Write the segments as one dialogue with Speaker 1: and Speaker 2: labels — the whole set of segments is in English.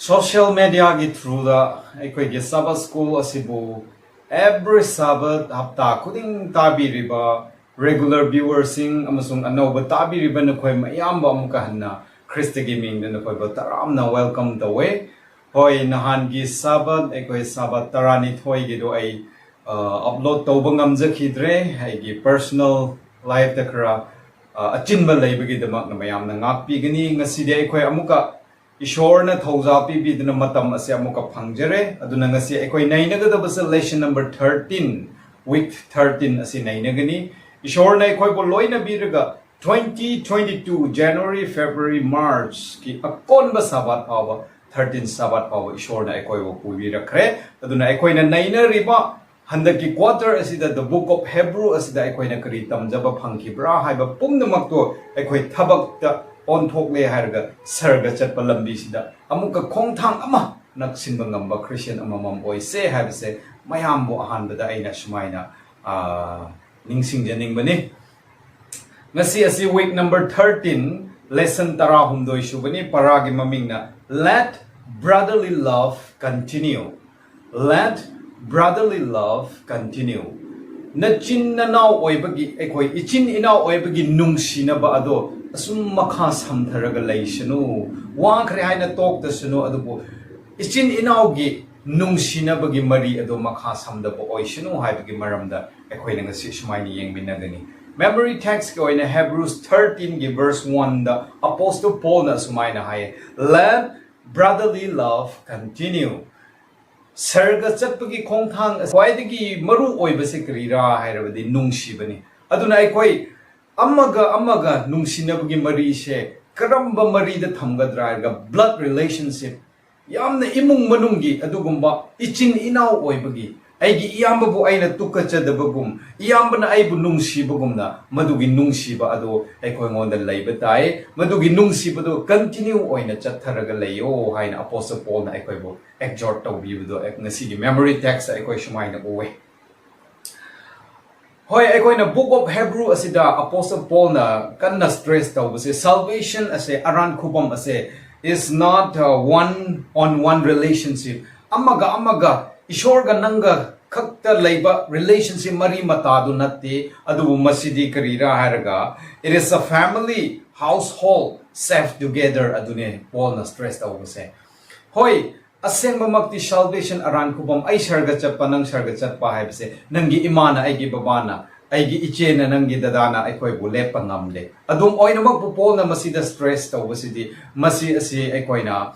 Speaker 1: social media gi through the ekoi gi Sabbath school asibu every Sabbath hafta khuding tabi riba regular viewers sing amasung anoba tabi riba na khoi mayam ba amuka hanna Christ gi ming na khoi ba taram na welcome the way hoi nahan gi Sabbath ekoi Sabbath tarani thoi gi do ai upload tawba ngamjakhidre ai gi personal life ta kra achinba leibagi damak na mayam na ngak pi gani ngasi de ekoi amuka Ishore na thouza pipi dina matam asya amuka phangjare aduna ngasi ekoi nainagada basa lesson number 13 week 13 asi nainagani Ishore na ekoi bo loina biraga 2022 January February March ki akon ba sabat pawa 13 sabat pawa Ishore na ekoi bo pubi rakre aduna ekoi na naina riba handaki quarter asida the book of Hebrew asida ekoi na kari tamjaba phangkibra haiba pumnamak to ekoi thabak ta on thok le harga sarga chatpa lambi sida amuka khongthang ama naksinba ngamba Christian amamam oi se have se mayam bo ahan bada aina sumaina ningsing janing bani ngasi asi week number 13 lesson tara humdoi shubani paragi maming na let brotherly love continue. Let brotherly love continue. Na chin na naw oibagi ekoi ichin inaw oibagi nungsina ba ado asum makha samtharaga leishanu wa khre haina tok da sunu adubu ichin inaw gi nungsina bagi mari ado makha samda bo oishanu haibagi maramda ekoi na ngasi sumaini yengminagani memory text ko ina Hebrews 13 gi verse 1 the apostle Paul na sumaina hai let brotherly love continue. Sarga chatpagi khongthang khwaidagi maru oibase krira hairabadi nungsibani aduna ekoi amaga nungsinabagi mari se karamba mari da thamgadra ga blood relationship yamna imung manungi adugumba ichin inaw oibagi aigi iyamba bu aina tukachadabagum iyamba na aibu nungsibagumna madugi nungsiba ado ekoi ngonda leiba tai madugi nungsiba do continue oina chatharaga leyo haina apostle Paul na ekoi bo exhort tawbibudo ek ngasi gi memory text ekoi shumaina owe hoi ekoi na book of Hebrew asida apostle Paul na kanna stress tawbase salvation ase aran khubam ase is not one on one relationship amaga ishor ga nanga khakta leiba relationship mari matadu natte adu masidi karira haraga it is a family household saved together adune Paul na stress tawbase hoi asengba makti salvation aran kubam ai sarga chappa nang sarga chatpa haibse nangi imana aigi babana aigi ichena nangi dadana aikoi bu lepa ngamle adum oina mak Paul na masida stress tawbasidi masi asi aikoi na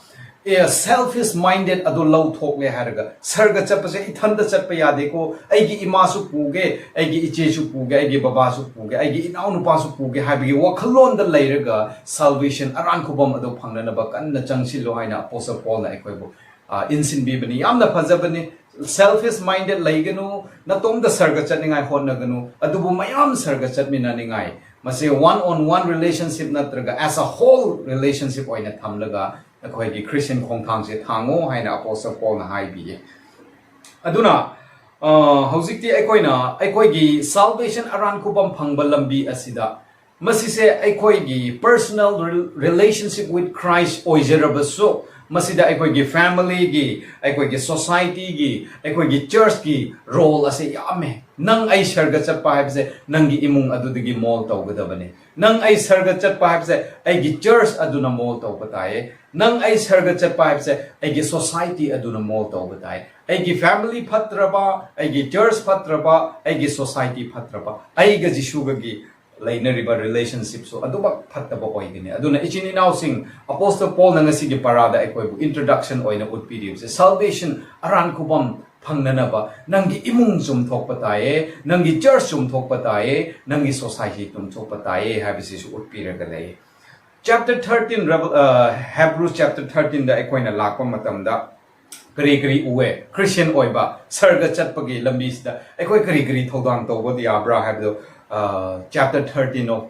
Speaker 1: selfish minded adu low thok le haraga sarga chappa se ithanda chatpa yade ko aigi ima su puge aigi iche su puge aigi baba su puge aigi inau nu pa su puge habi wakhalon da leiraga salvation aran khubam adu phangnana ba kanna changsilo haina apostle Paul na aikoi bu insin bibani yamna phajabani selfish minded laiganu natom da sarga chatningai honnaganu adubu mayam sarga chatmina ningai mase one on one relationship natraga as a whole relationship oina thamlaga akoi gi Christian khongthang se thango haina apostle Paul na haibi aduna hojikti akoi gi salvation aran kubam phangba lambi asida masise akoi gi personal relationship with Christ oijerabaso masida ekoi gi family gi ekoi gi society gi ekoi gi church gi role ase yame nang ai sarga chatpa haibse nangi imung adudagi mol tawgadabane nang ai sarga chatpa haibse ai gi church aduna mol tawbataye nang ai sarga chatpa haibse ai gi society aduna mol tawbataye ai gi family phatraba ai gi church phatraba ai gi society phatraba ai ga jisuga gi lainariba relationship so aduba phattaba oigini aduna ichin inaw sing apostle Paul na ngasi gi parada ekoi bu introduction oina utpidi se salvation aran kubam phangnana ba nangi imung sum thokpataye nangi church sum thokpataye nangi society tum thokpataye habisi su utpiraga lei chapter 13 Hebrews chapter 13 da ekoi na lakpa matamda kari uwe Christian oiba sarga chatpagi lambisda ekoi kari thodang tawba di abra habdo chapter 13 of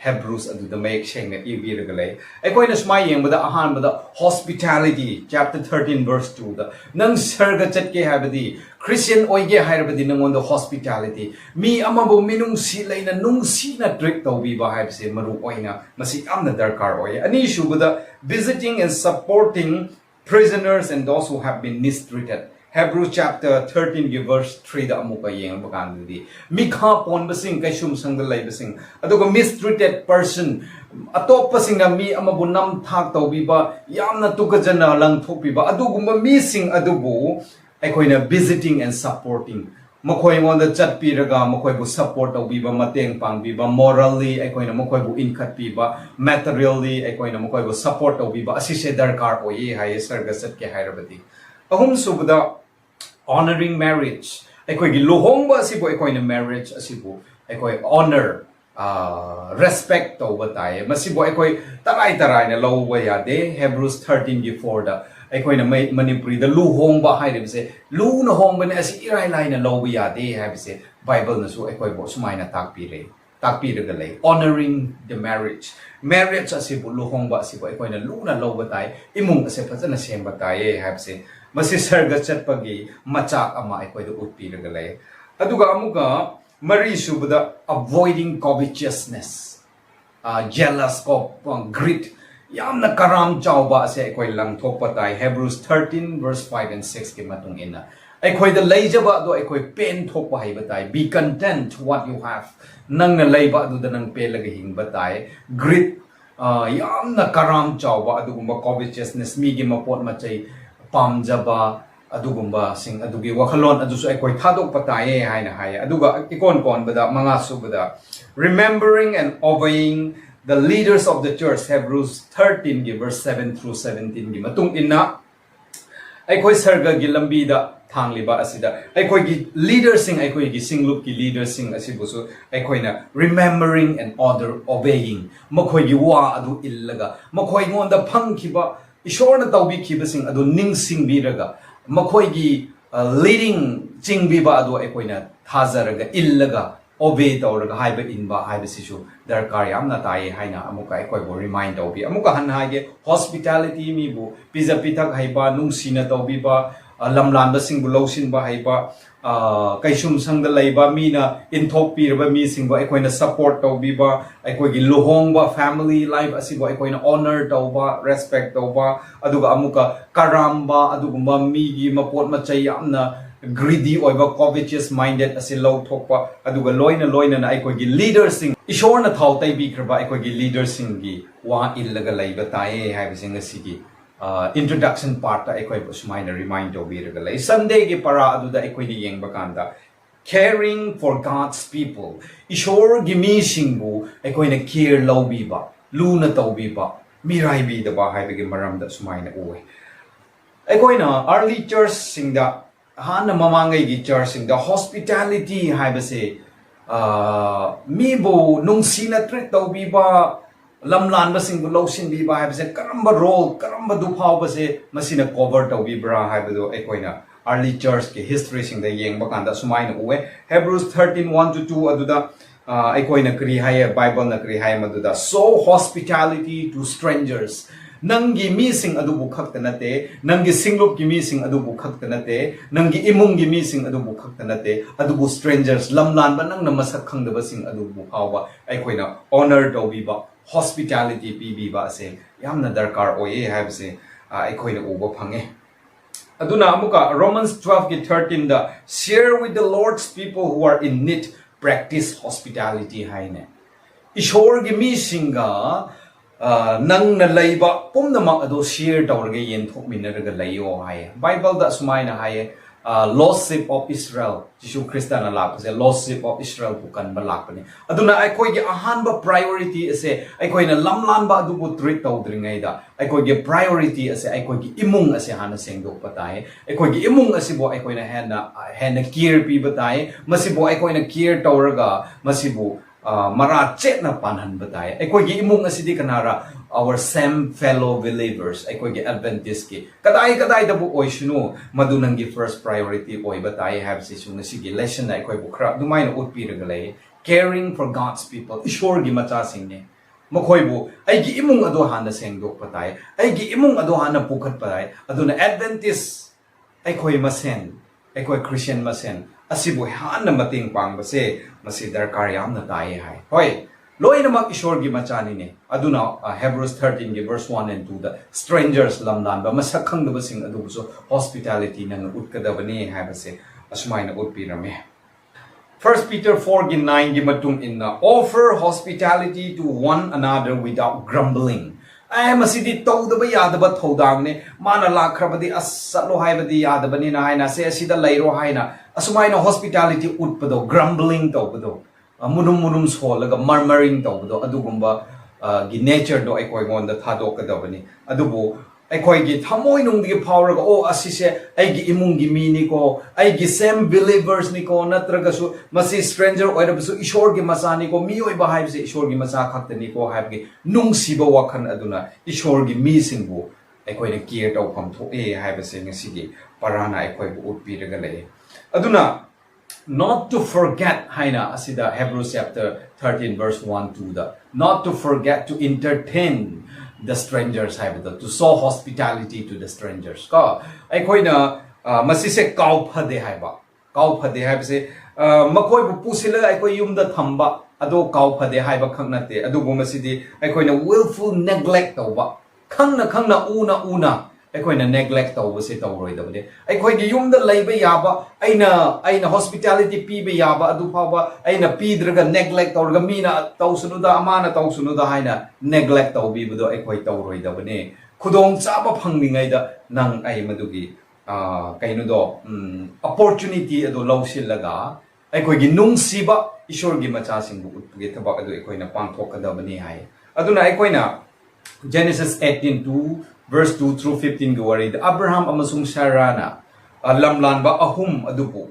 Speaker 1: Hebrews adu the make sheng na ibiragale ekoi na smai yeng bada ahan bada hospitality chapter 13 verse 2 da nang sarga chatke habadi Christian oige hairabadi nangon the hospitality mi amabu minung si laina nung si na trick tawbi ba haibse maru oina masi amna darkar oy ani shubada visiting and supporting prisoners and those who have been mistreated. Hebrews chapter 13 verse 3 da amuka yeng bakandidi mikha pon basing kaisum sang da lai basing aduga mistreated person atop pasing na mi amabu nam thak tawbiba yamna tukajana lang thokbiba adugumba mi sing adubu aikoina visiting and supporting makhoi ngonda chatpiraga makhoi bu support tawbiba mateng pangbiba morally aikoina makhoi bu income piba materially aikoina makhoi bu support tawbiba asise darkar oye hai sarga sat ke hairabati ahum subda honoring marriage aikoigi luhongba asibo aikoina marriage asibo aikoi honor respect tawba taye masibo aikoi tarai tarai na lawba yade Hebrews 13 gi 4 da aikoina Manipuri da luhongba hairibse lu na hongba ne asi irai lai na lawba yade habise Bible na su aikoi bo sumaina takpire takpiraga lay honoring the marriage asibo luhongba asibo aikoina lu na lawba taye imung ase phajana semba taye habise masi sarga chatpagi machak ama aikoida utpiraga lay aduga amuga mari subada avoiding covetousness jealous greed yamna karam chawba ase aikoi lang thokpa tai Hebrews 13 verse 5 and 6 ki matung ina aikoida leijaba do aikoi pen thokpa haiba tai be content what you have nang na leiba adu da nang pelaga hingba tai greed yamna karam chawba adugumba covetousness mi gi mapot machai pamjaba adugumba sing adugi wakhalon adusu aikoi thadok pataye haina haya aduga ikon kon bada manga subada remembering and obeying the leaders of the church Hebrews 13 verse 7 through 17 gi matung inna aikoi sarga gi lambi da thangliba asida aikoi gi leaders sing aikoi gi singlup gi leaders sing asibusu aikoi na remembering and obeying makhoi gi wa adu illaga makhoi ngonda phangkhiba Ishorna tawbi kibasing adu ningsing biraga makhoigi leading chingbiba adu ekoina thazaraga illaga obey tawraga haiba inba haiba sisu darkar yamna tai haina amuka ekoi bo remind tawbi amuka hanhaige hospitality mi bu pizza pithak haiba nungsina tawbiba lamlanba singbu lawsinba haiba kaisum sangda laiba mina inthok pirba mi singba ekoina support tawbiba ekoigi luhongba family life asibo ekoina honor tawba respect tawba aduga amuka karamba adugumba migi mapot machay yamna greedy oiba covetous minded asi law thokpa aduga loina na ekoigi leaders sing ishorna thautai bi kraba ekoigi leaders sing gi wa illaga laiba tae haibising asigi introduction part ta ekoi busmaina remind obiraga lay Sunday gi para aduda ekoi ni yeng bakanda caring for God's people ishor gi mi singbu ekoi na care lawbi ba luna tawbi ba mirai bi da ba haibigi maram da sumaina uwe ekoi na early church singda hana mamangai gi church singda hospitality haibase mi bo nungsina treat tawbi ba lamlan basing lawsin bi ba habse karamba role karamba duphau base masina cover tawbi bra habdo ekoina early church ke history sing da yeng bakanda sumaina uwe Hebrews 13:1 to 2 aduda ekoina kri haye Bible na kri haye maduda so hospitality to strangers nangi mi sing adubu khakta nate nangi singlup gi mi sing adubu khakta nate nangi imung gi mi sing adubu khakta nate adubu strangers lamlan ba nang na masak khangdaba sing adubu hawa ekoina honor tawbi ba hospitality PB ba se yamna darkar oye have se ekoina uba phange aduna amuka Romans 12:13 da share with the Lord's people who are in need practice hospitality haine ishor gi mi singa nang na laiba pumnamak ado share tawrge yen thokminaraga layo haye Bible da sumaina haye lost sheep of Israel Jisu Krista na lakse lost sheep of Israel bukan balakani aduna aikoi gi ahanba priority ase aikoi na lamlan ba adu bu treat tawdringai da aikoi gi priority ase aikoi gi imung ase hana sengdok patai aikoi gi imung ase bo aikoi na hena care pi batai masibo aikoi na care tawraga masibo mara chet na panhan batai aikoi gi imung ase di kanara our same fellow believers aikoi gi Adventist ki kadai da bu oisunu madunang gi first priority oi batai have si sung sige lesson na aikoi bu khra dumai na utpi regalai caring for God's people ishor gi macha sing ne makhoi bu ai gi imung ado hana sengdok patai ai gi imung ado hana pukhat patai aduna Adventist aikoi masen aikoi Christian masen asibu hana mating pang base masi darkar yam na tai hai hoi loinamak ishor gi machani ne aduna Hebrews 13 gi verse 1 and 2 the strangers lamlan ba masak khangdaba sing adu so hospitality nang utkadabani habase asmaina utpirame. 1 Peter 4 gi 9 gi matung inna offer hospitality to one another without grumbling. I masidi tawdaba yadaba thodang ne mana lakrabadi asalo haibadi yadabani na haina se asida lairo haina asumaina hospitality utpado grumbling tawbado munum munum solaga murmuring tawbado adugumba gi nature do aikoi ngonda thadokadabani adubu aikoi gi thamoi nungdi phawraga o asise aigi imungi mini ko aigi same believers ni ko natraga su masi stranger oirabasu ishor gi masani ko mioi ba haibse ishor gi masa khaktani ko haibgi nungsiba wakhan aduna ishor gi mi singbu aikoi na care taw pham thoe haibase ngasi gi parana aikoi bu utpiraga le aduna not to forget haina asida Hebrews chapter 13 verse 1 to the not to forget to entertain the strangers haibada to show hospitality to the strangers ka aikoina masise kau phade haiba kau phade haibse makoi bu pusila aikoi yumda thamba ado kau phade haiba khangnate adu bu masidi aikoina willful neglect tawba khangna una aikoina neglect tawbase tawroidabane aikoi gi yumda leiba yaba aina hospitality piba yaba adu phaba aina pidraga neglect tawrga mina tawsunuda amana tawsunuda haina neglect tawbibudo aikoi tawroidabane khudong chaba phangningai da nang ai madugi kaino do opportunity adu lawsilaga aikoi gi nungsiba ishor gi macha singbu utge thabak adu aikoina pangthokadabani hai aduna aikoina Genesis 18:2 verse 2 through 15 gi wari Abraham amasung Sarah na lamlan ba ahum adubu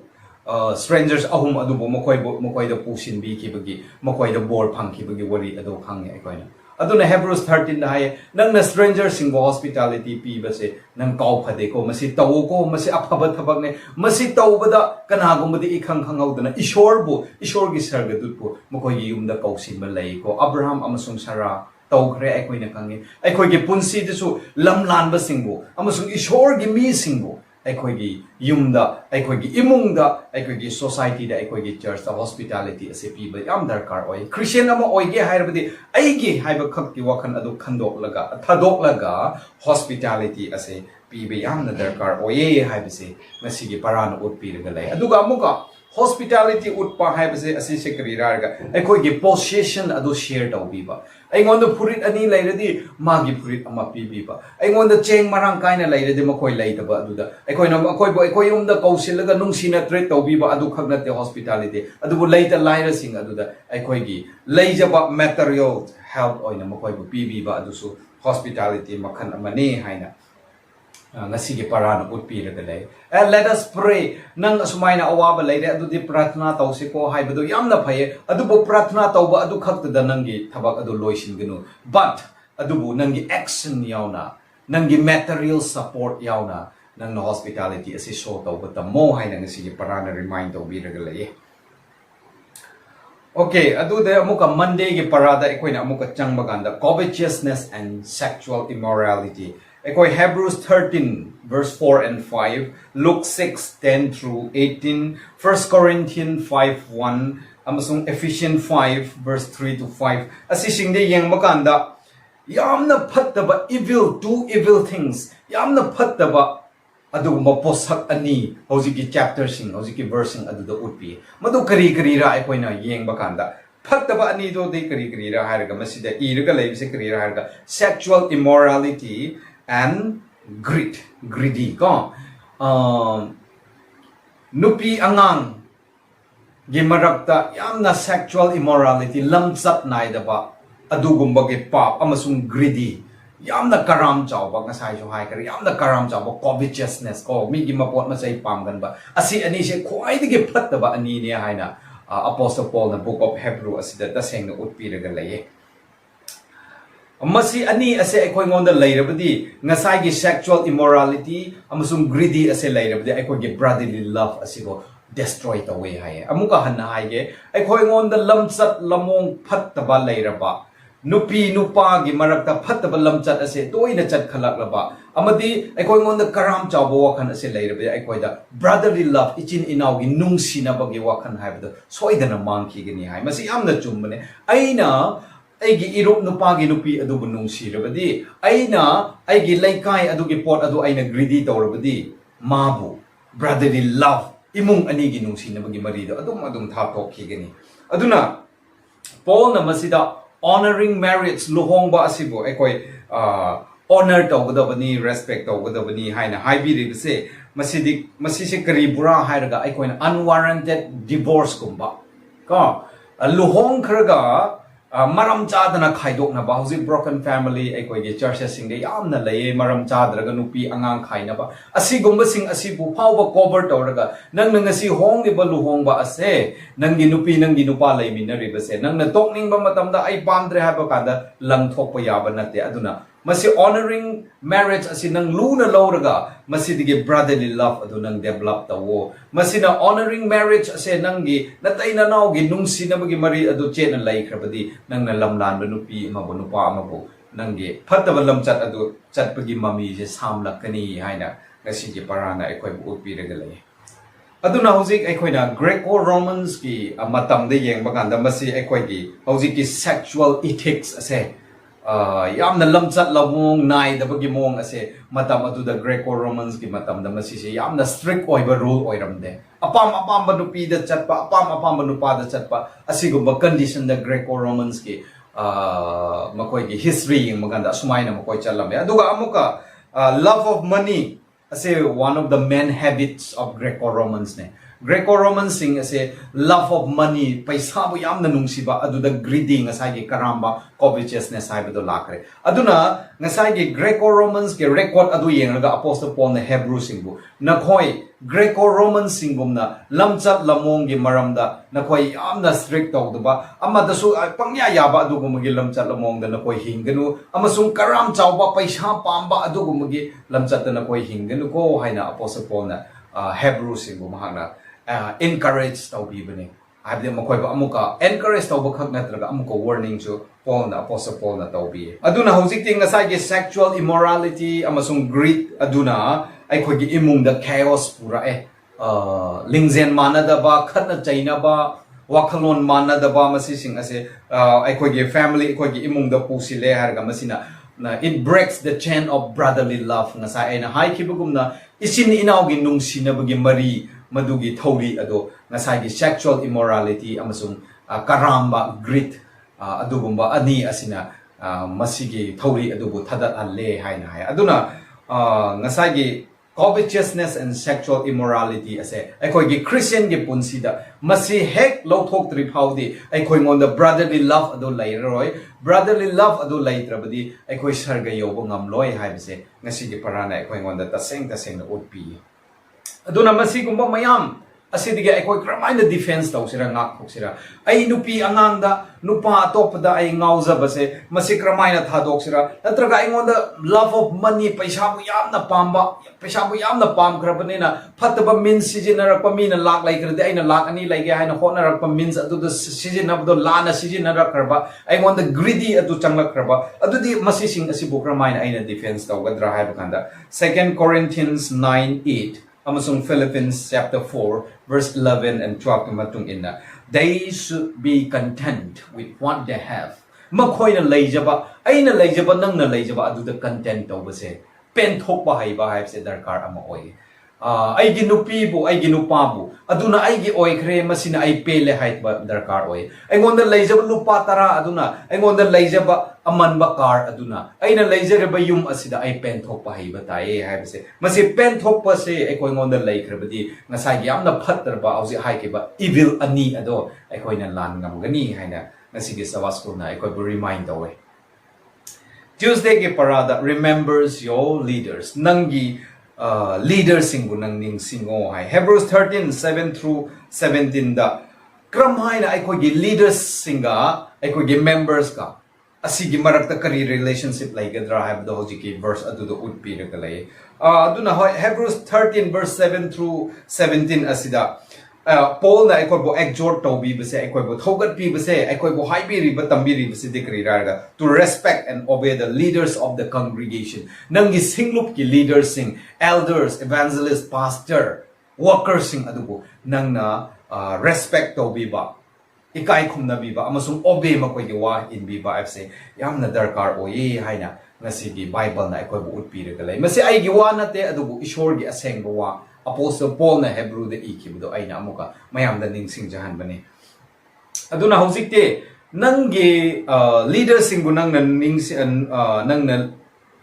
Speaker 1: strangers ahum adubu mokoi da pusin bi ki bagi mokoi da bor phang ki bagi wari adu khang ai koina aduna Hebrews 13 da hai nang na strangers sing hospitality pi ba se nang kau phade ko masi taw ko masi aphaba thabak ne masi tawbada kana gumdi ikhang khangau ishor gi sarga dutpu mokoi gi yumda kausin ba lai ko Abraham amasung Sarah tawkre aikoina kangi aikoigi punsi desu lamlanba singbu amasung ishor gi mi singbu aikoigi yumda aikoigi imungda aikoigi society da aikoigi church da hospitality ase piba yam darkar oi Christian ama oige hairabadi aigi haiba khakki wakhan adu khandoklaga thadоклага hospitality ase piba yam na darkar oye haibase masigi parana utpiraga lai aduga amuka hospitality utpa haibase asi sekriraga aikoigi possession adu share tawbiba aingonda purit ani lairadi magi purit ama pibiba aingonda cheng marang kaina lairadi makoi laitaba aduda aikoina akoi umda kausilaga nungsina treat tawbiba adu khagnate hospitality adubu laita laira sing aduda aikoigi leijaba material help oina makoi bu pibiba adusu hospitality makhan amane haina ngasigi parana utpiraga lay let us pray nang asumaina awaba laire adudi prathna tawse ko haibadu yamna phaye adubu prathna tawba adu khakta nangi thabak adu loisin gnu but adubu nangi action yauna nangi material support yauna nang hospitality ase show tawba tamo haina ngasigi parana remind tawbiraga lay okay adu de amuka Monday gi parada ekoina amuka changbaganda covetousness and sexual immorality ekoi Hebrews 13 verse 4 and 5 Luke 6:10 through 18 1 Corinthians 5:1 amasung Ephesians 5 verse 3 to 5 asisingde yengmakanda yamna phattaba two evil things yamna phattaba adugumba posak ani hojiki chapter sing hojiki verse sing aduda utpi madu kari ra ekoina yengbakanda phattaba ani do de kari ra haraga masida iraga leibse kari ra haraga sexual immorality and greedy ko nupi angang gimarakta yamna sexual immorality lamsat naidaba adugumba ge pap amasung greedy yamna karam chawba ngasai so hai kari yamna karam chawba covetousness ko mi gi mapot masai pam gan ba asi ani se khwai de ge phattaba ani ne haina Apostle Paul na book of Hebrew asida taseng na utpiraga laye masi ani ase ekoi ngonda lairabadi ngasai gi sexual immorality amasung greedy ase lairabadi ekoi gi brotherly love asigo destroy the way hai amuka hanna hai ge ekoi ngonda lamsat lamong phattaba lairaba nupi nupa gi marakta phattaba lamchat ase toina chat khalaklaba amadi aikoi ngonda karam chawbo wakhan ase leirabe aikoi da brotherly love ichin inau gi nungsina bagi wakhan haibda soidana mangki gini hai masi amna chumbane aina aigi irup nupa gi nupi adubu nungsirabadi aina aigi laikai adugi pot adu aina greedy tawrabadi mabu brotherly love imung ani gi nungsina bagi marido adum thapok gini aduna Paul na masida honoring marriage luhongba asibo ekoi honor tawgadabani respect tawgadabani haina haibiri bise masisi karibura hairaga ekoi unwarranted divorce kumba ka luhong khraga maram chadana khaidok na ba hausi broken family ekoi ge churches sing de yamna laye maram chadraga nupi angang khaina ba asigumba sing asibu phawba cover tawraga nang ngasi hong de ba luhong ba ase nang gi nupi nang gi nupa lai minari ba se nang na tokning ba matamda ai pamdre ha ba kada lang thok pa yaba nate aduna masi honoring marriage asi nang luna lawraga masi dige brotherly love adu nang develop tawo masi na honoring marriage ase nang gi natai na naw gi nungsi na magi mari adu che na lai khrabadi nang na lamlan ba nupi ma bo nupa ma bo nang gi phattaba lam chat adu chat pagi mami je samlakani haina ngasi gi parana ekoi bu upi rega lai aduna hojik ekoina Greco-Romans ki matam de yeng baganda masi ekoi gi hojik ki sexual ethics ase yamna lamchat lamong nai da bagi mong ase matam adu da Greco-Romans ki matam da masi se yamna strict oiba rule oiramde apam nupi da chatpa apam nupa da chatpa asigumba condition da Greco-Romans ki makoi ki history yung maganda sumaina makoi chalame aduga amuka love of money ase one of the main habits of Greco-Romans ne Greco-Romans sing ase love of money paisa bu yamna nungsiba adu da greedy ngasai gi karamba covetousness haibado lakre aduna ngasai gi Greco-Romans ge record adu yengraga apostle Paul na Hebrew singbu nakhoi Greco-Romans singumna lamchat lamong gi maramda nakhoi yamna strict tawdba amada su pangya yaba adu gumagi lamchat lamong da nakhoi hinganu amasung karam chawba paisa pamba adu gumagi lamchat da nakhoi hinganu ko haina apostle Paul na Hebrew singbu mahana encourage tawbi bani abde makoi ba amuka encourage tawba khak natraga amuka warning chu Paul na apostle Paul na tawbi aduna hojik ting ngasai ge sexual immorality amasung greed aduna aikoi gi imung da chaos pura lingzen manada ba khatna chaina ba wakhalon manada ba masi sing ase aikoi ge family aikoi gi imung da pusile harga masina it breaks the chain of brotherly love ngasai aina hai khibugumna isin inaw gi nungsina bagi mari madugi thori ado ngasai gi sexual immorality amasung karamba greed adugumba ani asina masigi thori adubu thadat alle haina hai aduna ngasai gi covetousness and sexual immorality ase aikoi gi Christian gi punsida masi hek lothok tri phaudi aikoi ngonda brotherly love ado lairoi brotherly love ado laitrabadi aikoi sarga yobo ngamloi haibse ngasi gi parana aikoi ngonda taseng na utpi aduna masi gumba mayam asidige aikoi kramaina defense tawsira ngak khoksira ai nupi angangda nupa atopada ai ngauza base masi kramaina thadoksira natraga aingonda love of money paisa bu yamna pam krabnena phataba min sijinarakpa mina lak laikrade aina lak ani laige haina honarakpa means adu the sijinabdo lana sijinarakraba aingonda greedy adu changlakraba adudi masi sing asibu kramaina aina defense tawgadra haibakanda 2 Corinthians 9:8 amasung Philippians chapter 4 verse 11 and 12 matung inna they should be content with what they have makhoina leijaba aina leijaba nangna leijaba aduda content tawbase pen thokba haiba haibse darkar ama oi aigi nupi bu aigi nupa bu aduna aigi oikhre masina ai pele haitba darkar oi aingonda leijaba nupa tara aduna aingonda leijaba amanba car aduna aina leijaba yum asida ai pen thokpa haiba tai haibse masi pen thokpa se aikoi ngonda leikhrabadi ngasai yamna phattarba auji haikiba evil ani ado aikoina lan ngamgani haina ngasigi sawasko na aikoi bu remind away Tuesday ke parada remembers your leaders nangi leaders singbu nang ning singo hai Hebrews 13:7 through 17 da kram haina aikoi gi leaders singa aikoi gi members ka asigi marakta kari relationship laigadra haibdo hojiki verse adu do utpi regalai aduna Hebrews 13 verse 7 through 17 asida Paul na aikoibo exhort tawbi base aikoibo thogat pi base aikoibo haibiri ba tambiri base dikri raga to respect and obey the leaders of the congregation nangi singlup ki leaders sing elders evangelists pastor workers sing adubo nangna respect tawbi ba ikai khumna bi ba amasung obey makoi gi wa in bi ba fc yamna darkar oye haina ngasi gi bible na aikoibo utpi raga lai mase ai gi wa na te adubo ishor gi aseng wa Apostle Paul na Hebrew de ikibudo ay na amuka mayam da ningsing jahan bani aduna hojikte nangi leaders singu nang na ningsing nang na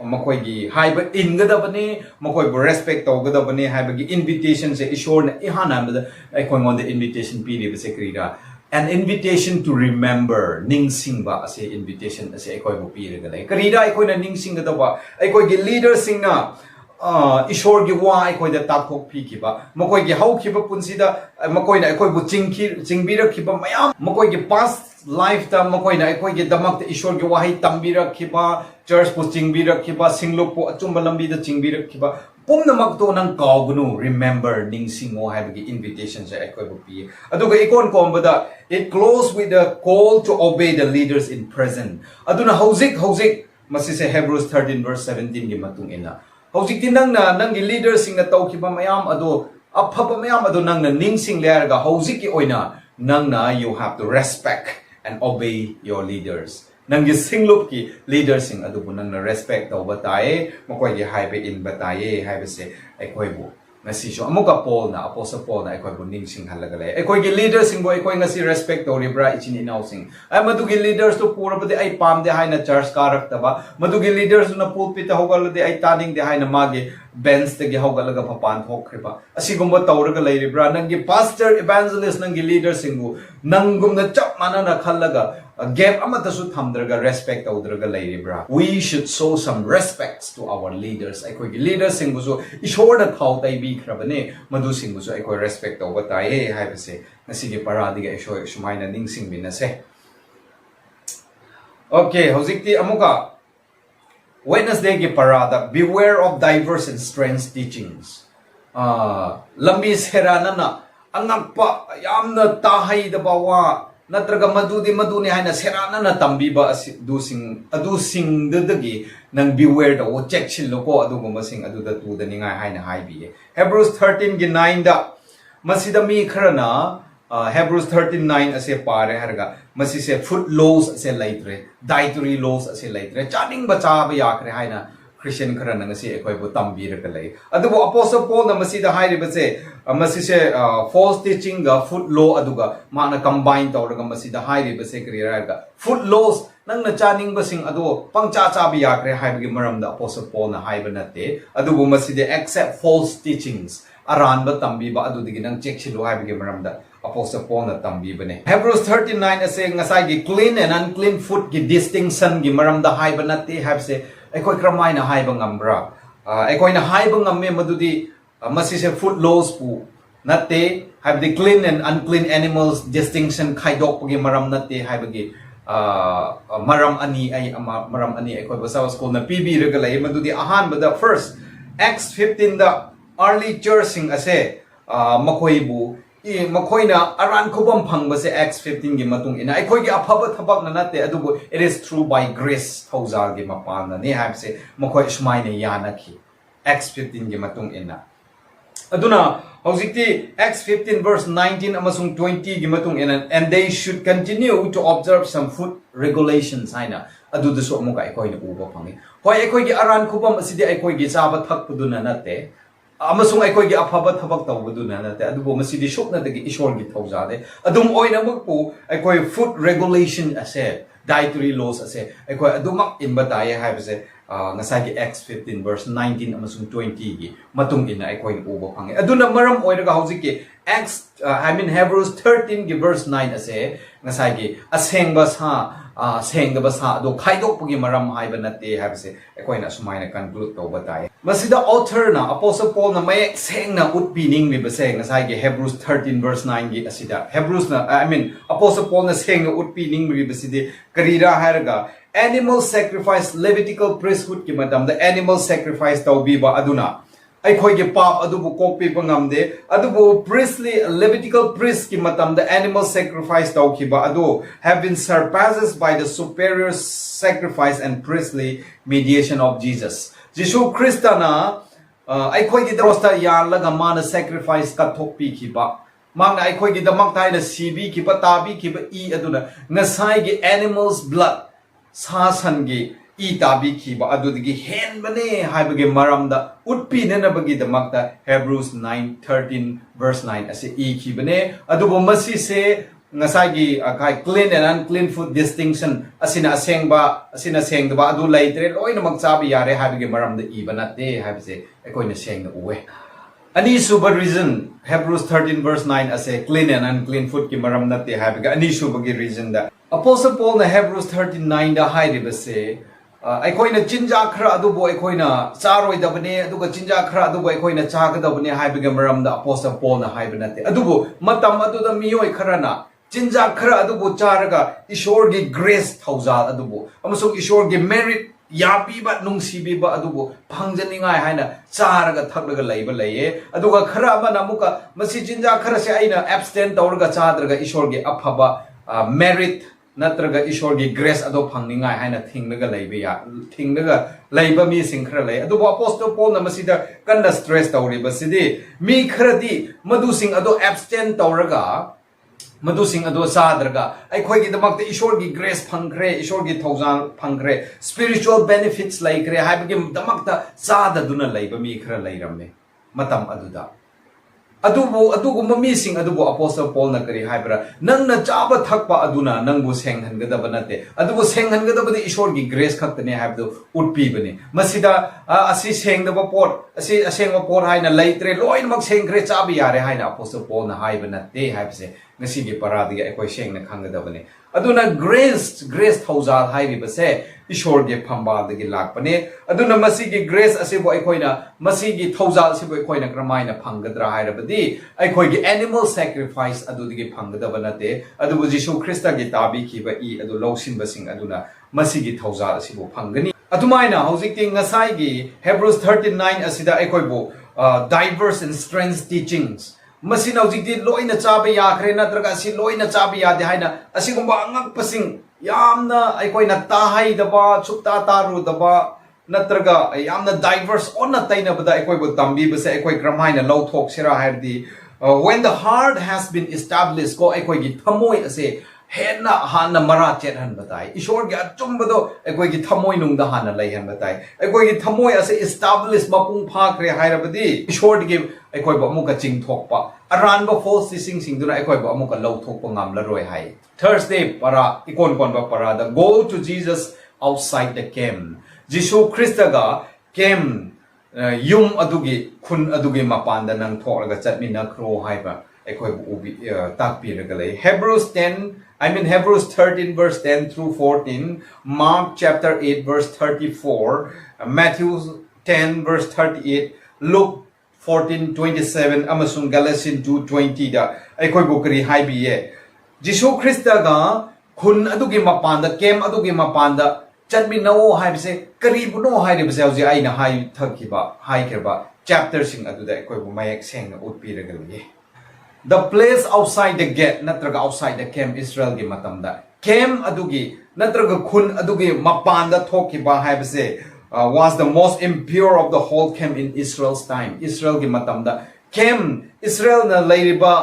Speaker 1: makoi gi haiba ingada bani makoi bo respect tawgada bani haiba gi invitation se ishor na ihana da ay koi ngon the invitation piri ba se krida an invitation to remember ningsing ba ase invitation ase ay koi mo piri ga lai krida ay koi na ningsing ga ba ay koi gi leaders sing na ishor gi wa aikoi da tathok phi ki ba makoi gi hau ki ba punsi da makoi na aikoi bu chingbi ki ba mayam makoi gi past life ta makoi na aikoi gi damak ta ishor gi wa hai tambi ki ba church pu chingbi ki ba singlok pu achumba lambi da chingbi ki ba pumna mak to nang kaugnu remember ning singo hai gi invitation sa aikoi bu pi aduga ikon ko ba it close with the call to obey the leaders in present aduna hojik masi se Hebrews 13 verse 17 gi matung ina hojikti nanggi leaders sing na tawkiba mayam ado aphaba mayam ado nangna ningsing lerga hojiki oina nangna you have to respect and obey your leaders nanggi singlup ki leaders sing ado bu nangna respect taw bataye makoi gi haibe in bataye haibe se aikoi bu ngasi so amuka Paul na apostle Paul na aikoi bu ningsing halaga le aikoi gi leaders sing bo aikoi ngasi respect taw ribra ichin inaw sing ay madugi leaders to pura bade ay pam de haina church karak taba madugi leaders na pulpit hogal de ay taning de haina magi bench te gi hogalaga papan thokriba asigumba tawraga leiribra nangi pastor evangelist nangi leaders singu nangumna chap manana khallaga gap amata su thamdraga respect tawdraga leiribra we should show some respects to our leaders aikoi gi leaders singu so ishor na thau tai bi khrabane madu singu so aikoi respect tawba tai haibase nasi gi paradi ga ishoi sumaina ningsing binase okay hojikti amuka Wednesday ki parada beware of diverse and strange teachings lambi serana na angakpa yamna tahai da bawa natraga maduni haina serana na tambiba adusing dadagi nang beware da o check chillo ko adugumba sing aduda tu da ningai haina haibi Hebrews 13 gi 9 da masida mi kharana Hebrews 13:9 ase pare harga masi se food laws ase laitre dietary laws ase laitre chaning bacha ba yakre haina Christian khara nang ase ekoi bu tambi ra kalai adubo apostle Paul na masi da hairi base masi se false teaching ga food law aduga mana combine tawraga masi da hairi base kriya ga food laws nang na chaning basing ado pangcha cha bi yakre haibagi maram da apostle Paul na haiba natte adubo masi de accept false teachings aran ba tambi ba adu digi nang check chilo haibagi maram da Apostle Paul na tambi bane Hebrews 13:9 ase ngasai gi clean and unclean food gi distinction gi maram da haiba natte habse aikoi kramai na haiba ngambra aikoi na haiba ngamme madudi masi se food laws pu natte have the clean and unclean animals distinction khaidok gi maram natte haiba gi maram ani aikoi basa school na pb regalai madudi ahan bada first Acts 15 the early church sing ase makoi bu makoina aran khubam phangba se Acts 15 gi matung ina aikoi gi aphaba thabak na nate adubu it is true by grace thousar gi mapan na ne have se makoi smai ne yana ki Acts 15 gi matung ina aduna hojikti Acts 15 verse 19 amasung 20 gi matung ina and they should continue to observe some food regulations haina adu du so amuka aikoi na uba phangi hoi aikoi gi aran khubam asidi aikoi gi chaba thakpuduna nate amasung aikoi gi aphaba thabak tawbuduna nate adubo masidi shokna dagi ishor gi thawjade adum oina mukpu aikoi food regulation ase dietary laws ase aikoi adumak imbataye haibase ngasai gi Acts 15 verse 19 amasung 20 gi matung ina aikoi ubo phangi aduna maram oiraga hojiki Acts Hebrews 13 gi verse 9 ase ngasai gi asengba sa sengba sa do khaidok pugi maram haiba natte habse ekoi na sumaina conclude to batai masida author na apostle Paul na may seng na utpining ni base ngasai gi Hebrews 13 verse 9 gi asida Hebrews na apostle Paul na seng na utpining ni basidi karira hairaga animal sacrifice Levitical priesthood ki madam the animal sacrifice tawbiba aduna ꯑꯩꯈꯣꯏꯒꯤ ꯄꯥꯞ ꯑꯗꯨꯕꯨ ꯀꯣꯛꯄꯤꯕ ꯉꯝꯗꯦ ꯑꯗꯨꯕꯨ priestly Levitical priest ꯀꯤ ꯃꯇꯝꯗ animal sacrifice ꯇꯧꯈꯤꯕ ꯑꯗꯨ have been surpassed by the superior sacrifice and priestly mediation of Jesus. Jisu Christana ꯑꯩꯈꯣꯏꯒꯤ ꯗ꯭ꯔꯣꯁꯇ ꯌꯥꯜꯂꯒ ꯃꯥꯅ sacrifice ꯀꯠꯊꯣꯛꯄꯤꯈꯤꯕ ꯃꯥꯅ ꯑꯩꯈꯣꯏꯒꯤꯗꯃꯛꯇ ꯍꯥꯏꯅ ꯁꯤꯕꯤꯈꯤꯕ ꯇꯥꯕꯤꯈꯤꯕ ꯏ ꯑꯗꯨꯅ ꯉꯁꯥꯏꯒꯤ animals blood ꯁꯥ ꯁꯟꯒꯤ ꯏ ꯇꯥꯕꯤꯈꯤꯕ ꯑꯗꯨꯗꯒꯤ ꯍꯦꯟꯕꯅꯦ ꯍꯥꯏꯕꯒꯤ ꯃꯔꯝꯗ ꯎꯠꯄꯤꯅꯅꯕꯒꯤꯗꯃꯛꯇ Hebrews 9:13 verse 9 ꯑꯁꯤ ꯏꯈꯤꯕꯅꯦ ꯑꯗꯨꯕꯨ ꯃꯁꯤꯁꯦ ngасai clean and unclean food distinction asina sengdaba adu leitre loina mak chabi yare habige maramda iba natte habse ekoina sengna uwe ani suba reason Hebrews 13 verse 9 ase clean and unclean food ki maram natte habige ani suba gi reason da Apostle Paul na Hebrews 13:9 da hairibase ꯑꯩꯈꯣꯏꯅ ꯆꯤꯟꯖꯥꯛ ꯈꯔ ꯑꯗꯨꯕꯨ ꯑꯩꯈꯣꯏꯅ ꯆꯥꯔꯣꯏꯗꯕꯅꯤ ꯑꯗꯨꯒ ꯆꯤꯟꯖꯥꯛ ꯈꯔ ꯑꯗꯨꯕꯨ ꯑꯩꯈꯣꯏꯅ ꯆꯥꯒꯗꯕꯅꯤ ꯍꯥꯏꯕꯒꯤ ꯃꯔꯝꯗ ꯑꯄꯣꯁꯇꯜ ꯄꯣꯜꯅ ꯍꯥꯏꯕ ꯅꯠꯇꯦ ꯑꯗꯨꯕꯨ ꯃꯇꯝ ꯑꯗꯨꯗ ꯃꯤꯑꯣꯏ ꯈꯔꯅ ꯆꯤꯟꯖꯥꯛ ꯈꯔ ꯑꯗꯨꯕꯨ ꯆꯥꯔꯒ ꯏꯁꯣꯔꯒꯤ ꯒ꯭ꯔꯦꯁ ꯊꯧꯖꯥꯜ ꯑꯗꯨꯕꯨ ꯑꯃꯁꯨꯡ ꯏꯁꯣꯔꯒꯤ ꯃꯦꯔꯤꯠ ꯌꯥꯕꯤꯕ ꯅꯨꯡꯁꯤꯕꯤꯕ ꯑꯗꯨꯕꯨ ꯐꯪꯖꯅꯤꯡꯉꯥꯏ ꯍꯥꯏꯅ ꯆꯥꯔꯒ ꯊꯛꯂꯒ ꯂꯩꯕ ꯂꯩꯌꯦ ꯑꯗꯨꯒ ꯈꯔ ꯑꯃꯅ ꯑꯃꯨꯛꯀ ꯃꯁꯤ ꯆꯤꯟꯖꯥꯛ ꯈꯔꯁꯦ ꯑꯩꯅ ꯑꯦꯕꯁꯇꯦꯟ ꯇꯧꯔꯒ ꯆꯥꯗ꯭ꯔꯒ ꯏꯁꯣꯔꯒꯤ ꯑꯐꯕ merit natraga ishorgi grace ado phangningai haina thinglaga leiba mi sing khara lei adu apostle Paul na masida kanna stress tawriba sidi mi kharadi madu sing ado abstain tawraga madu sing ado sadraga aikhoi gi damakta ishorgi grace phangre ishorgi thaujan phangre spiritual benefits laikre haibagi damakta sada duna leiba mi khara leiramme matam aduda adugu mami sing adubu apostle Paul na kari haibra nang na chaba thakpa aduna nang bu senghangadaba nate adubu senghangadaba de ishor gi grace khaktane haibdo utpi bane masida asi sengdaba pot asi asengwa pot haina leitre loin mak sengre chabi yare haina apostle Paul na haiba nate haibse ngasi gi paradiga ekoi sengna khangadaba ne aduna grace thousal hairibase ishor ge phamba dagi lakpane aduna masigi grace asibo ekoina masigi thousal sibo ekoina kramaina phangadra hairabadi ekoigi animal sacrifice adudigi phangdaba nate adubu Jisu Christa gi tabi khiba I adu lawsinba sing aduna masigi thousal asibo phangani adumaina hojikti ngasai gi Hebrews 13:9 asida ekoibo diverse and strange teachings masina hojikti loina chabe yakhre natraga si loina chabe yade haina asigumba angak pasing yamna aikoina tahai daba chukta taru daba natraga yamna diverse onna taina bada aikoibo tambi base aikoi kramaina law thok sira hairdi when the heart has been established ko aikoi gi thamoi ase henna hanna mara chet han batai ishor gi achumbado aikoi gi thamoi nungda hanna lai han batai aikoi gi thamoi ase established mapung phakre hairabadi ishor gi aikoi bo amuka ching thokpa aranba false teaching singduna aikoi bo amuka law thokpa ngamla roi hai Thursday para ikon konba para the go to Jesus outside the camp Jisu Christa ga camp yum adugi khun adugi mapanda nang thoraga chatmina khro haiba ekoi ubi takpiraga lei Hebrews 13 verse 10 through 14 Mark chapter 8 verse 34 Matthew 10 verse 38 Luke 14:27 amasung Galatians 2:20 da ekoi bukari haibiye Jisu Christa ga khun adugi mapanda kem adugi mapanda chatmi nao haibse karibuno haibse hauji aina hai thakiba haikirba chapter sing aduda ekoi bu mayak sengna utpiragalgi the place outside the gate natraga outside the camp Israel gi matamda camp adugi natraga khun adugi mapanda thokiba haibse was the most impure of the whole camp in Israel's time Israel gi matamda camp Israel na leiriba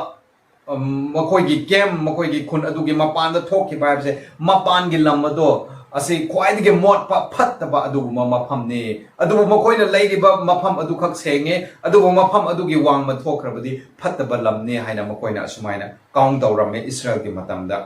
Speaker 1: makoigi kem makoigi khun adugi mapanda thokki baibse mapan gi lamado ase khwaidigi mot pa phattaba adugu mafamne adubu makoina leidiba mafam adu khak senge adubu mafam adugi wangma thokrabadi phattaba lamne haina makoina asumaina count tawrame Israel gi matamda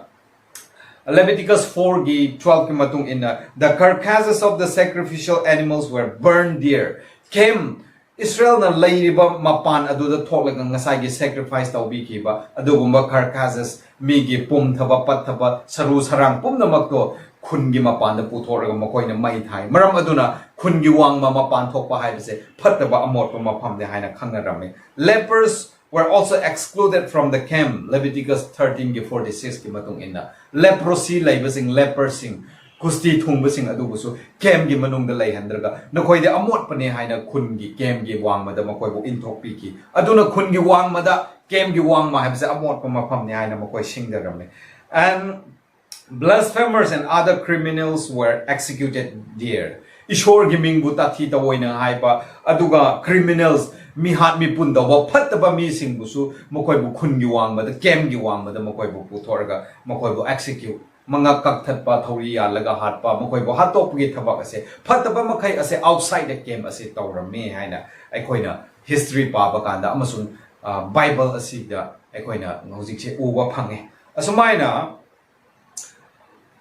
Speaker 1: Leviticus 4 gi 12 ki matung in the carcasses of the sacrificial animals were burned there came Israel na leiriba mapan aduda thoklaga ngasai gi sacrifice tawbi khiba adugumba carcasses migi pum thaba pat thaba saru sarang pumna makto khungi mapan da puthoraga makoina mai thai maram aduna khungi wangma mapan thokpa haibase phattaba amotpa mafam de haina khangarame lepers were also excluded from the camp Leviticus 13:46 ki matung inna leprosy laibasing lepersing kusti thungbasing adubusu camgi manungda laihandraga nakoide amotpane haina khungi camgi wangmada makoibu inthokpiki aduna khungi wangmada camgi wangma habse amotpa mafamne haina makoi singdaramne. And blasphemers and other criminals were executed there. Ishor giming butathi tawoina haiba aduga criminals mihat mi punda wa phataba mi singbusu makoibu khungi wangmada camgi wangmada makoibu puthorga makoibu execute mga kakthatpa thori yalaga hatpa makoibu hatopgi thabak ase phataba makai ase outside the camp ase tawrami haina aikoina history pa bakanda amasun bible asida aikoina hojikse uba phange asumaina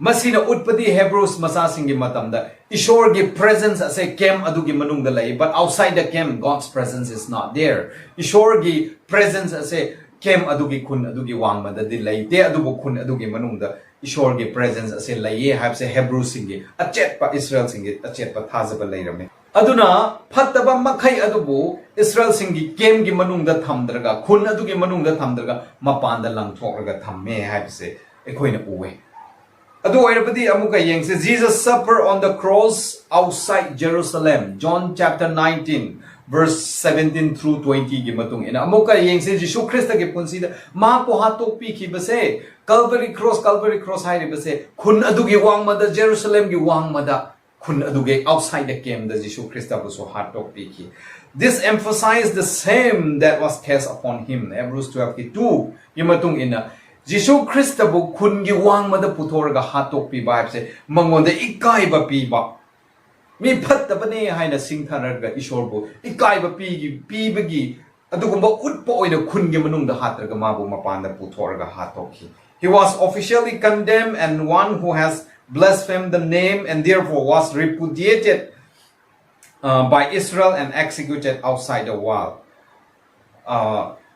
Speaker 1: masina utpadi Hebrews masasingi matamda ishorgi presence ase camp adugi manungda lay, but outside the camp God's presence is not there. Ishorgi presence ase camp adugi kun adugi wangmada di lay te adubu kun adugi manungda ishorgi presence ase laye habse Hebrews singi achetpa Israel singi achetpa thazaba layrame aduna phattaba makhai adubu Israel singi camp gi manungda thamdraga kun adugi manungda thamdraga mapanda langthoraga thamme habse ekoina uwe. Jesus suffered on the cross outside Jerusalem. John chapter 19 verse 17 through 20 gi matung ina amuka yengse Jesus Christ gi punsida ma po hatok pi ki base Calvary cross hai base khun adugi wangmada Jerusalem gi wangmada khun adugi outside the camp the Jesus Christ so hatok pi ki. This emphasized the same that was cast upon him. Hebrews 12:2 gi matung ina Jesus Christ bu khungi wangmada puthorga hatok pi ba se mangonda ikai ba pi ba mi phatta bane haina singtharaga ishorbu ikai ba pi bagi adugumba utpa oina khungi manungda hatraga mabu mapanda puthorga hatokhi. He was officially condemned and one who has blasphemed the name and therefore was repudiated by Israel and executed outside the wall.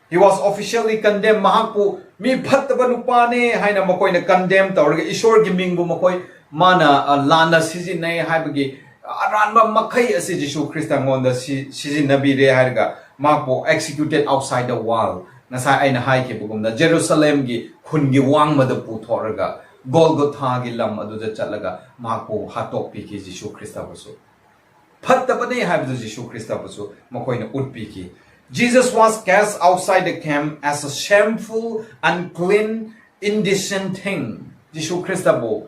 Speaker 1: He was officially condemned. Mahaku mi phattaba nupane haina makoi na condemn tawrga ishor gi mingbu makoi mana lana sizinai haibagi aranba makai ase Jesus Christ ngonda sizinabi re harga mapo executed outside the wall. Nasa aina haike bugumda Jerusalem gi khungi wangmada puthorga Golgotha gi lam aduda chalaga mapo hatok pi ki Jesus Christ abusu phattaba ne haibdu Jesus Christ abusu makoi na utpi ki. Jesus was cast outside the camp as a shameful, unclean, indecent thing. Jesus Christ abo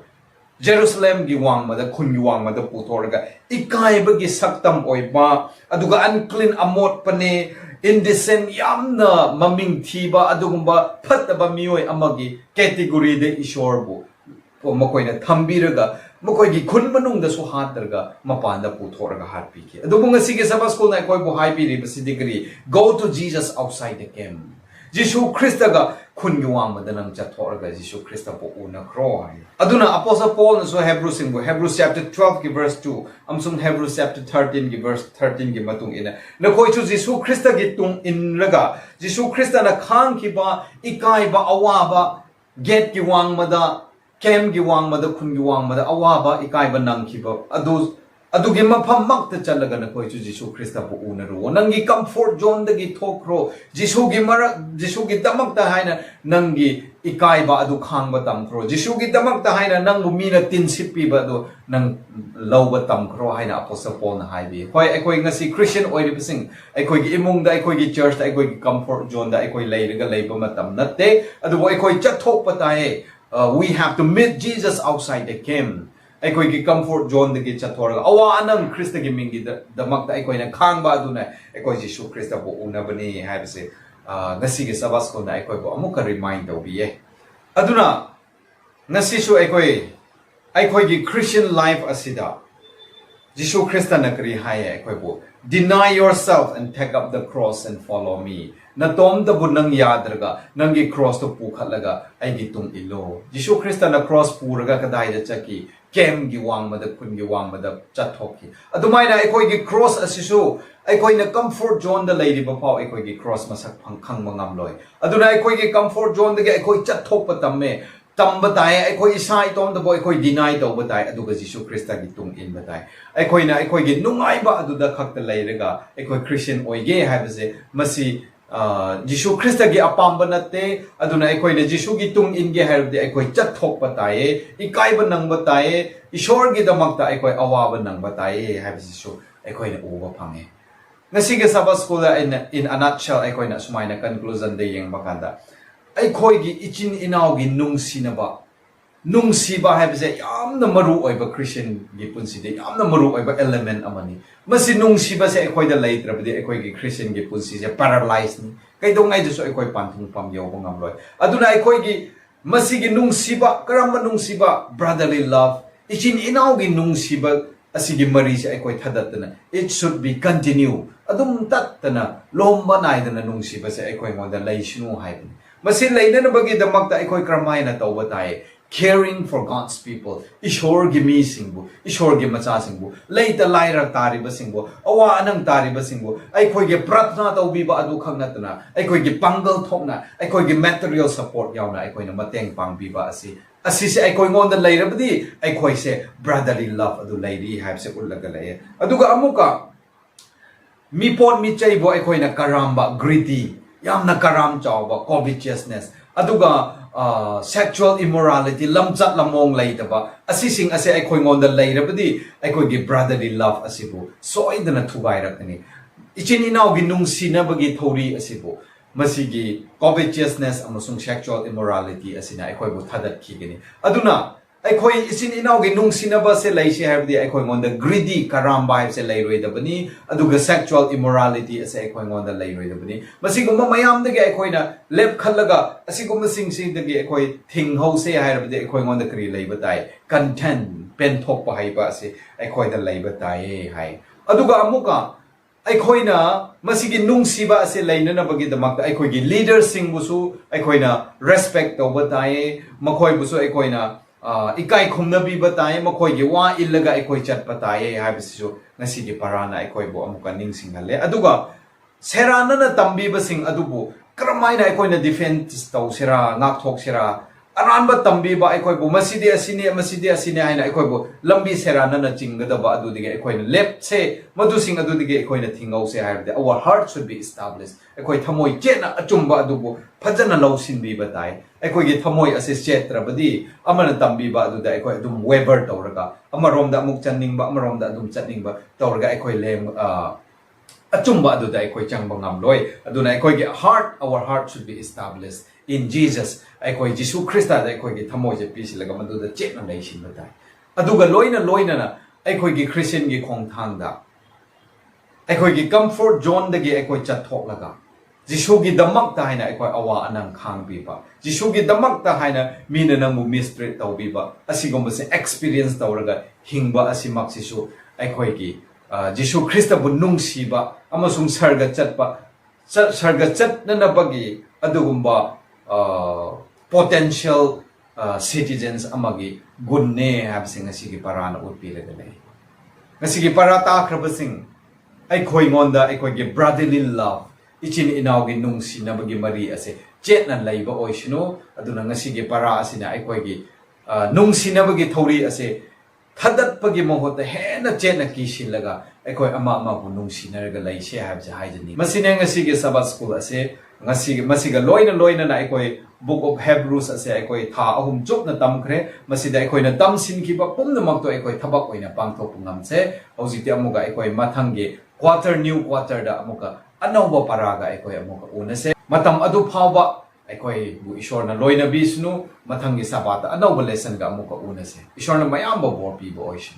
Speaker 1: Jerusalem gi wangmada khun gi wangmada puthorga ikai bagi saktam oiba aduga unclean amot pane indecent yamna maming thiba adugumba phattaba mioi amagi category de ishorbu makoina thambiraga makoigi khun manungda su hatarga mapanda puthorga harpiki adubunga sige Sabbath school na koi bo haipi ri basidikri go to Jesus outside the camp. Jesus Christ ga khun gi wangmada nang chathorga Jesus Christ po una kro hai aduna apostle Paul na so Hebrews chapter 12 ki verse 2 amsung Hebrews chapter 13 ki verse 13 ki matung ina na koi chu Jesus Christ gi tung in laga Jesus Christ na khang ki ba ikai ba awa ba get ki wangmada kem gi wangmada khun gi wangmada awaba ikai ba nang khiba adugi mafam makta chalaga na koi chu Jesus Christ po unaru nangi comfort zone dagi thokro Jesus gi damakta haina nangi ikai ba adu khangba tamkro Jesus gi damakta haina nang lumina tinsipi ba do nang lawba tamkro haina apostle Paul na haibi hoi ekoi ngasi Christian oiribsing ekoi gi imung da ekoi gi church da ekoi gi comfort zone da ekoi leiraga leiba matam natte adu ekoi chathok patae. We have to meet Jesus outside the camp. Ekoi ki comfort zone de ki chathorga awa anang Christ gi mingi da makta ekoi na khangba aduna ekoi Jesus Christ bo unabani haibse ngasi gi Sabbath ko na ekoi bo amuka remind do biye aduna ngasi su ekoi gi Christian life asida Jesus Christ na kri haya ekoi bo deny yourself and take up the cross and follow me. Na tom da bunang yadraga nangi cross to pukhalaga ay gitung ilo. Jesus Christ na cross puraga kadai da chaki kem gi wangmada kun gi wangmada chathoki. Adumay na ekoi gi cross asisu ekoi na comfort zone da lady ba pau ekoi gi cross masak phangkhang mangamloi. Aduna ekoi gi comfort zone da ekoi chathok patamme tamba tai ekoi isai tom da boy ekoi deny do batai aduga Jesus Christ gi tung in batai. Ekoi na ekoi gi nungai ba aduda khakta leiraga ekoi Christian oige haibase masi Jishu Krista gi apamba natte aduna ekoi na Jishu gi tung in ge harde ekoi chat thok bataye ikai ba nang bataye ishor gi damakta ekoi awa ba nang bataye habisisu ekoi na uba phange ngasi ge Sabbath school in a nutshell ekoi na sumaina conclusion de yeng bakanda ekoi gi ichin inaw gi nungsinaba nungsiba habise yamna maru oiba Christian gi punside yamna maru oiba element amani masi nungsiba se ekoi da leitrabdi ekoi gi Christian gi punsi se paralyzed ni kaidong ngai so ekoi panthung pam yo bangam loi aduna ekoi gi masi gi nungsiba karamba nungsiba brotherly love ichin inaw gi nungsiba asigi mari se ekoi thadatna it should be continue adum tattana lomba naidana nungsiba se ekoi ngoda leishnu haibni masi leina bagi damakta ekoi kramaina tawba tai caring for God's people ishor gi mi singbu ishor gi macha singbu leita laira tariba singbu awa anang tariba singbu aikoi ge pratna tawbiba adu khangnatna aikoi ge pangal thokna aikoi ge material support yauna aikoi na mateng pangbiba asi se aikoi ngonda leirabdi aikoi se brotherly love adu leiri have se ullaga lei aduga amuka mi pon mi chaibo aikoi na karamba greedy yamna karam chawba covetousness aduga sexual immorality lamchat lamong leidaba asising ase aikoi ngonda leirabdi aikoi gi brotherly love asibu soidana thugairakani ichin inaw gi nungsinabagi thori asibu masigi covetousness amasung sexual immorality asina aikoi bu thadat khigani aduna aikoi ichin inaw gi nungsinaba se leise habdi aikoi ngonda greedy karamba se leiroidabani aduga sexual immorality ase aikoi ngonda leiroidabani masigumba mayam dagi aikoi na lep khallaga asigumba sing dagi aikoi thing hause hairabdi aikoi ngonda kri leibatai content pen thok pa haiba ase aikoi da leibatai hai aduga amuka aikoi na masigi nungsiba ase leinana bagi damakta aikoi gi leader sing busu aikoi na respect tawbatai makoi busu aikoi na ikai khumnabi batai makoi gi wa illaga aikoi chat batai habisisu ngasi gi parana aikoi bo amuka ningsinghale aduga serana na tambi basing adubu kramaina aikoi na defense taw sira ngak thok sira aranba tambi ba aikoi bo masidi asine haina aikoi bo lambi serana na chingada ba adu dige aikoi na left se madu sing adu dige aikoi na thingau se habde our heart should be established aikoi thamoi chena achumba adubu phajana lausin bi batai aikoi gi thamoi ase chetra badi amana tambi ba adu da aikoi adum weber tawraga amarom da muk channing ba amarom da adum chatning ba tawraga aikoi lem achumba adu da aikoi changba ngam loi aduna aikoi gi our heart should be established in Jesus aikoi Jisu Krista da aikoi gi thamoi je pisilaga madu da chena leisin batai aduga loina na aikoi gi Christian gi khongthang da aikoi gi comfort zone da gi aikoi chathok laga Jisu gi damak ta haina aikoi awa anang khang biba Jisu gi damak ta haina mina namu mistreat taw biba asigomba se experience tawraga hingba asimak sisu aikoi gi Jisu Krista bu nungsiba amasung sarga chat na bagi adugumba potential citizens amagi gunne habsing ngasi parana utpilaga lei ngasi parata krabasing aikoi ngonda aikoi gi brotherly love ichin inaw gi nungsi na bagi mari ase chet na laiba oishino aduna ngasi gi para asina aikoi gi nungsi na bagi thori ase thadat pagi mohota hena chet na kisilaga aikoi ama bu nungsi na ga laise habja haijani masine ngasi gi Sabbath school ase masiga loina na aikoi book of Hebrews ase aikoi tha ahum chop na tamkhre masida aikoi na tamsin ki ba pumna makto aikoi thabak oina pangthok ngamse hojiti amuga aikoi mathangi new quarter da amuga anauba paraga aikoi amuga unase matam adu phawba aikoi bu ishor na loina bisnu mathangi sabata anauba lesson ga amuga unase ishor na mayamba bor pi bo oishin